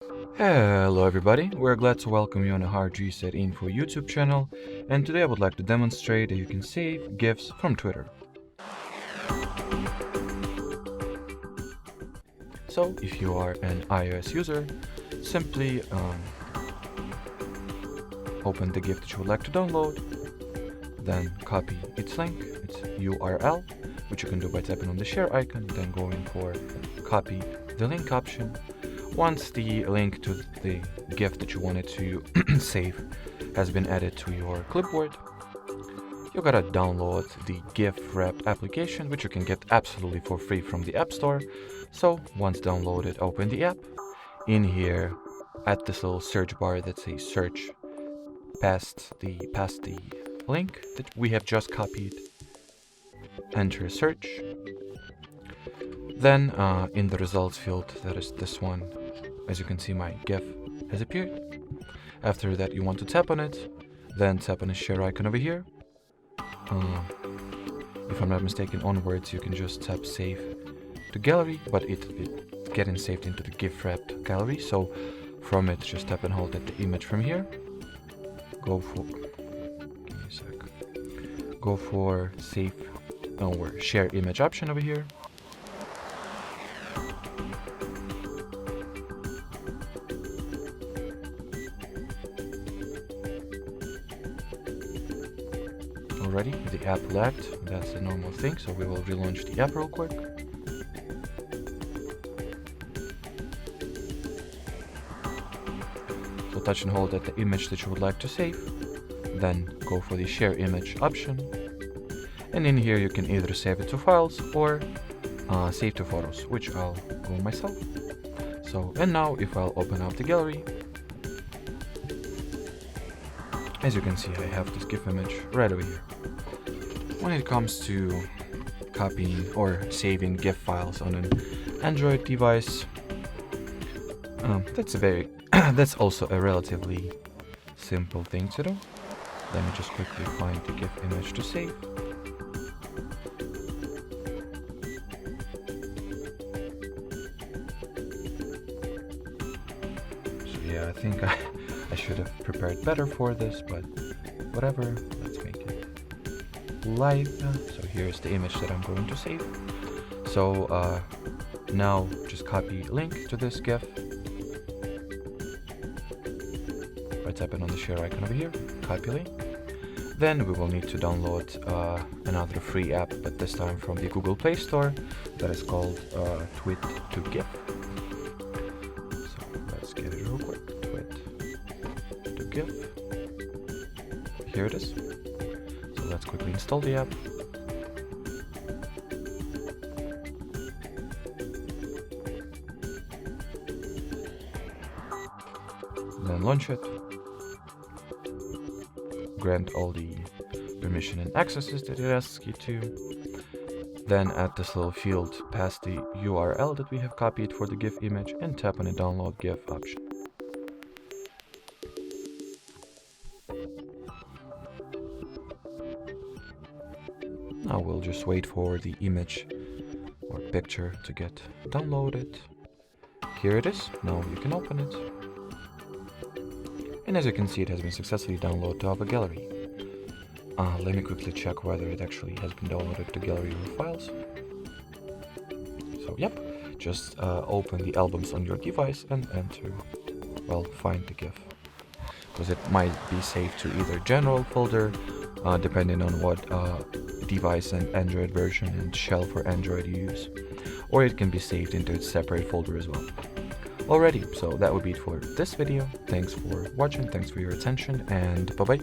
Hello everybody, we're glad to welcome you on the HardReset.Info YouTube channel, and today I would like to demonstrate that you can save GIFs from Twitter. So if you are an iOS user, simply open the GIF that you would like to download, then copy its link, its URL, which you can do by tapping on the share icon, then going for copy the link option. Once the link to the GIF that you wanted to save has been added to your clipboard, you gotta download the GIF wrapped application, which you can get absolutely for free from the App Store. So once downloaded, open the app. In here, at this little search bar that says search, past the link that we have just copied, enter search. Then in the results field, that is this one, as you can see, my GIF has appeared. After that, you want to tap on it, then tap on the share icon over here. If I'm not mistaken, onwards you can just tap save to gallery, but it getting saved into the GIF wrapped gallery. So from it, just tap and hold at the image from here. Go for save or share image option over here. Already, the app lagged, that's a normal thing, so we will relaunch the app real quick. So touch and hold at the image that you would like to save, then go for the share image option, and in here you can either save it to files or save to photos, which I'll go myself. So, and now if I'll open up the gallery, as you can see, I have this GIF image right over here. When it comes to copying or saving GIF files on an Android device, that's also a relatively simple thing to do. Let me just quickly find the GIF image to save. So yeah, I think I should have prepared better for this, but whatever, let's make it live. So here's the image that I'm going to save. So now just copy link to this GIF by tapping on the share icon over here, copy link. Then we will need to download another free app, but this time from the Google Play Store, that is called Tweet to GIF. So let's get it real quick. Tweet to GIF. Here it is. So let's quickly install the app. Then launch it. Grant all the permission and accesses that it asks you to. Then add this little field past the URL that we have copied for the GIF image and tap on the download GIF option. Now we'll just wait for the image or picture to get downloaded. Here it is. Now you can open it. And as you can see, it has been successfully downloaded to our gallery. Let me quickly check whether it actually has been downloaded to gallery or files. So yep, just open the albums on your device and enter, well, find the GIF. Because it might be saved to either general folder, depending on what device and Android version and shell for Android you use, or it can be saved into its separate folder as well. Alrighty, so that would be it for this video. Thanks for watching, thanks for your attention, and bye bye.